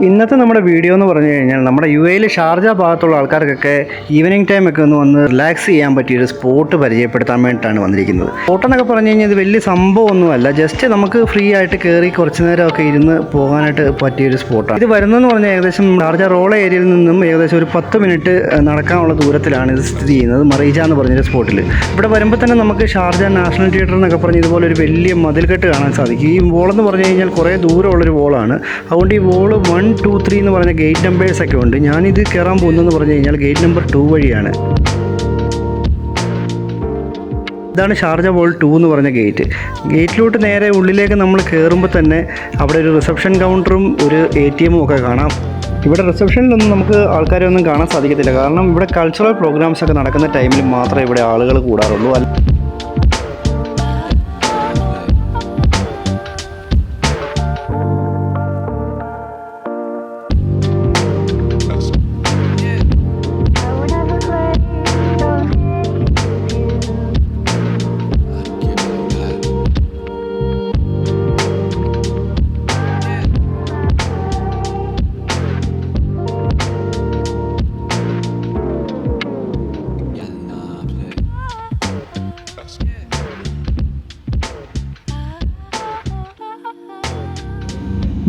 ഇന്നത്തെ നമ്മുടെ വീഡിയോ എന്ന് പറഞ്ഞു കഴിഞ്ഞാൽ നമ്മുടെ UAE ഷാർജ ഭാഗത്തുള്ള ആൾക്കാർക്കൊക്കെ ഈവനിങ് ടൈമൊക്കെ ഒന്ന് വന്ന് റിലാക്സ് ചെയ്യാൻ പറ്റിയൊരു സ്പോട്ട് പരിചയപ്പെടുത്താൻ വേണ്ടിയിട്ടാണ് വന്നിരിക്കുന്നത്. സ്പോട്ട് എന്നൊക്കെ പറഞ്ഞു കഴിഞ്ഞാൽ ഇത് വലിയ സംഭവമൊന്നുമല്ല, ജസ്റ്റ് നമുക്ക് ഫ്രീ ആയിട്ട് കയറി കുറച്ച് നേരമൊക്കെ ഇരുന്ന് പോകാനായിട്ട് പറ്റിയൊരു സ്പോട്ടാണ്. ഇത് വരുന്നതെന്ന് പറഞ്ഞാൽ ഏകദേശം ഷാർജ റോള ഏരിയയിൽ നിന്നും ഏകദേശം ഒരു 10 മിനിറ്റ് നടക്കാനുള്ള ദൂരത്തിലാണ് ഇത് സ്ഥിതി ചെയ്യുന്നത്, മറീജ എന്ന് പറഞ്ഞൊരു സ്പോട്ടിൽ. ഇവിടെ വരുമ്പോൾ തന്നെ നമുക്ക് ഷാർജ നാഷണൽ തിയേറ്റർ എന്നൊക്കെ പറഞ്ഞ് ഇതുപോലെ ഒരു വലിയ മതിൽക്കെട്ട് കാണാൻ സാധിക്കും. ഈ വോളെന്ന് പറഞ്ഞു കഴിഞ്ഞാൽ കുറേ ദൂരമുള്ളൊരു വോളാണ്. അതുകൊണ്ട് ഈ വോള് 1, 2, 3 എന്ന് പറഞ്ഞ ഗേറ്റ് നമ്പേഴ്സൊക്കെ ഉണ്ട്. ഞാനിത് കയറാൻ പോകുന്നതെന്ന് പറഞ്ഞു കഴിഞ്ഞാൽ ഗേറ്റ് നമ്പർ 2 വഴിയാണ്. ഇതാണ് ഷാർജ വോൾ 2 എന്ന് പറഞ്ഞ ഗേറ്റിലോട്ട് നേരെ ഉള്ളിലേക്ക് നമ്മൾ കയറുമ്പോൾ തന്നെ അവിടെ ഒരു റിസപ്ഷൻ കൗണ്ടറും ഒരു ATM ഒക്കെ കാണാം. ഇവിടെ റിസപ്ഷനിലൊന്നും നമുക്ക് ആൾക്കാരെ ഒന്നും കാണാൻ സാധിക്കത്തില്ല, കാരണം ഇവിടെ കൾച്ചറൽ പ്രോഗ്രാംസ് ഒക്കെ നടക്കുന്ന ടൈമിൽ മാത്രമേ ഇവിടെ ആളുകൾ കൂടാറുള്ളൂ.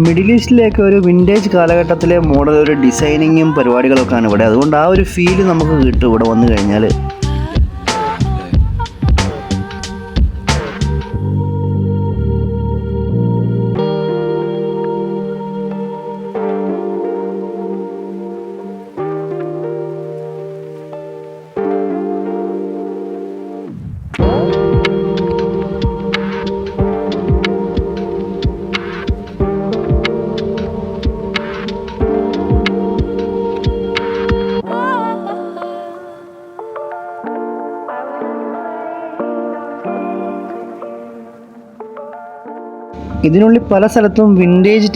മിഡിൽ ഈസ്റ്റിലേക്ക് ഒരു വിൻറ്റേജ് കാലഘട്ടത്തിലെ മോഡൽ ഒരു ഡിസൈനിങ്ങും പരിപാടികളൊക്കെയാണ് ഇവിടെ. അതുകൊണ്ട് ആ ഒരു ഫീല് നമുക്ക് കിട്ടും ഇവിടെ വന്നു കഴിഞ്ഞാൽ. ഇതിനുള്ളിൽ പല സ്ഥലത്തും വിൻറ്റേജ്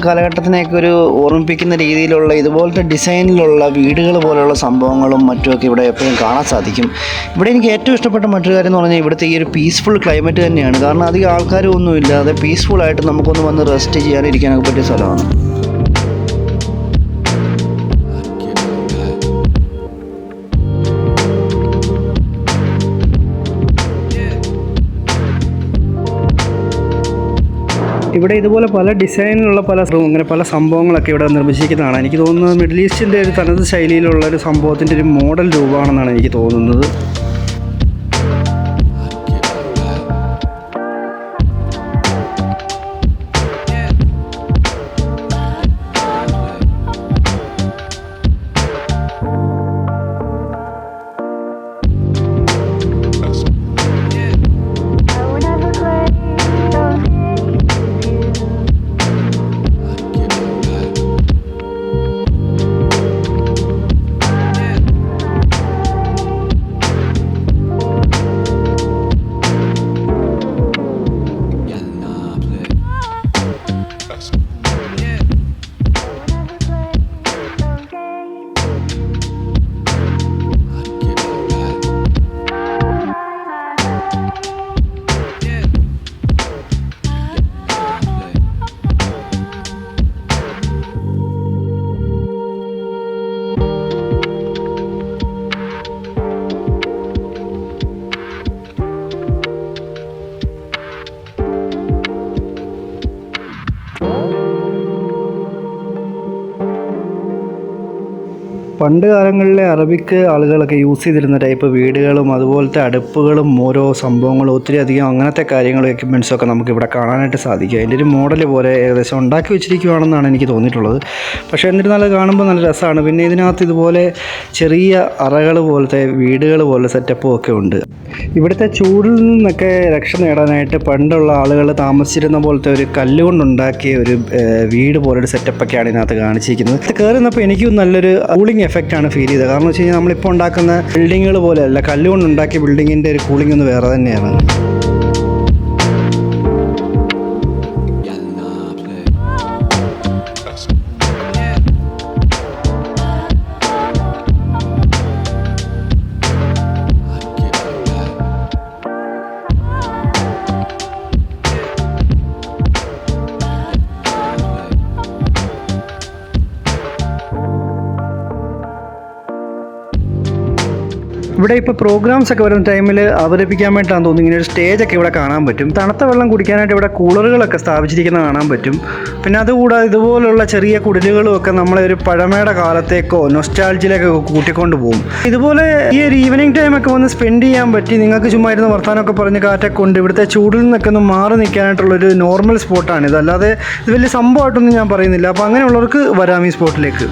കാലഘട്ടത്തിനെയൊക്കെ ഒരു ഓർമ്മിപ്പിക്കുന്ന രീതിയിലുള്ള ഇതുപോലത്തെ ഡിസൈനിലുള്ള വീടുകൾ പോലെയുള്ള സംഭവങ്ങളും മറ്റുമൊക്കെ ഇവിടെ എപ്പോഴും കാണാൻ സാധിക്കും. ഇവിടെ എനിക്ക് ഏറ്റവും ഇഷ്ടപ്പെട്ട മറ്റൊരു കാര്യം എന്ന് പറഞ്ഞാൽ ഇവിടുത്തെ ഈ ഒരു പീസ്ഫുൾ ക്ലൈമറ്റ് തന്നെയാണ്. കാരണം അധികം ആൾക്കാരും ഒന്നും ഇല്ലാതെ പീസ്ഫുള്ളായിട്ട് നമുക്കൊന്ന് വന്ന് റെസ്റ്റ് ചെയ്യാനിരിക്കാനൊക്കെ പറ്റിയ സ്ഥലമാണ്. ഇവിടെ ഇതുപോലെ പല ഡിസൈനിലുള്ള അങ്ങനെ പല സംഭവങ്ങളൊക്കെ ഇവിടെ നിർമ്മിച്ചിരിക്കുന്നതാണ്. എനിക്ക് തോന്നുന്നത് മിഡിൽ ഈസ്റ്റിൻ്റെ ഒരു തനത് ശൈലിയിലുള്ള ഒരു സംഭവത്തിൻ്റെ ഒരു മോഡൽ രൂപമാണെന്നാണ് എനിക്ക് തോന്നുന്നത്. പണ്ട് കാലങ്ങളിലെ അറബിക്ക് ആളുകളൊക്കെ യൂസ് ചെയ്തിരുന്ന ടൈപ്പ് വീടുകളും അതുപോലത്തെ അടുപ്പുകളും ഓരോ സംഭവങ്ങളും ഒത്തിരി അധികം അങ്ങനത്തെ കാര്യങ്ങളും എക്യുപ്മെൻറ്റ്സൊക്കെ നമുക്ക് ഇവിടെ കാണാനായിട്ട് സാധിക്കും. അതിൻ്റെ ഒരു മോഡൽ പോലെ ഏകദേശം ഉണ്ടാക്കി വെച്ചിരിക്കുകയാണെന്നാണ് എനിക്ക് തോന്നിയിട്ടുള്ളത്. പക്ഷേ എന്നിരുന്നാലും കാണുമ്പോൾ നല്ല രസമാണ്. പിന്നെ ഇതിനകത്ത് ഇതുപോലെ ചെറിയ അറകൾ പോലത്തെ വീടുകൾ പോലെ സെറ്റപ്പും ഒക്കെ ഉണ്ട്. ഇവിടുത്തെ ചൂടിൽ നിന്നൊക്കെ രക്ഷ നേടാനായിട്ട് പണ്ടുള്ള ആളുകൾ താമസിച്ചിരുന്ന പോലത്തെ ഒരു കല്ലുകൊണ്ടുണ്ടാക്കിയ ഒരു വീട് പോലൊരു സെറ്റപ്പൊക്കെയാണ് ഇതിനകത്ത് കാണിച്ചിരിക്കുന്നത്. ഇത് കയറുന്നപ്പോൾ എനിക്കും നല്ലൊരു കൂളിംഗ് എഫക്റ്റാണ് ഫീൽ ചെയ്തത്. കാരണം വെച്ച് കഴിഞ്ഞാൽ നമ്മളിപ്പോൾ ഉണ്ടാക്കുന്ന ബിൽഡിങ്ങുകൾ പോലെയല്ല, കല്ലുകൊണ്ടുണ്ടാക്കിയ ബിൽഡിങ്ങിൻ്റെ ഒരു കൂളിംഗ് ഒന്ന് വേറെ തന്നെയാണ്. ഇവിടെ ഇപ്പോൾ പ്രോഗ്രാംസ് ഒക്കെ വരുന്ന ടൈമിൽ അവതരിപ്പിക്കാൻ വേണ്ടിയിട്ടാണ് തോന്നുന്നു ഇങ്ങനെ ഒരു സ്റ്റേജൊക്കെ ഇവിടെ കാണാൻ പറ്റും. തണുത്ത വെള്ളം കുടിക്കാനായിട്ട് ഇവിടെ കൂളറുകളൊക്കെ സ്ഥാപിച്ചിരിക്കുന്നത് കാണാൻ പറ്റും. പിന്നെ അതുകൂടാതെ ഇതുപോലുള്ള ചെറിയ കുടിലുകളും ഒക്കെ നമ്മളെ ഒരു പഴമയുടെ കാലത്തേക്കോ നൊസ്റ്റാൾജിയിലേക്കൊക്കെ കൂട്ടിക്കൊണ്ട് പോകും. ഇതുപോലെ ഈ ഒരു ഈവനിങ് ടൈമൊക്കെ വന്ന് സ്പെൻഡ് ചെയ്യാൻ പറ്റി നിങ്ങൾക്ക് ചുമ്മാ ഇരുന്ന് വർത്താനമൊക്കെ പറഞ്ഞ് കാറ്റൊക്കെ കൊണ്ട് ഇവിടുത്തെ ചൂടിൽ നിന്നൊക്കെ ഒന്ന് മാറി നിൽക്കാനായിട്ടുള്ളൊരു നോർമൽ സ്പോട്ടാണിത്. അല്ലാതെ ഇത് വലിയ സംഭവമായിട്ടൊന്നും ഞാൻ പറയുന്നില്ല. അപ്പോൾ അങ്ങനെയുള്ളവർക്ക് വരാം ഈ സ്പോട്ടിലേക്ക്.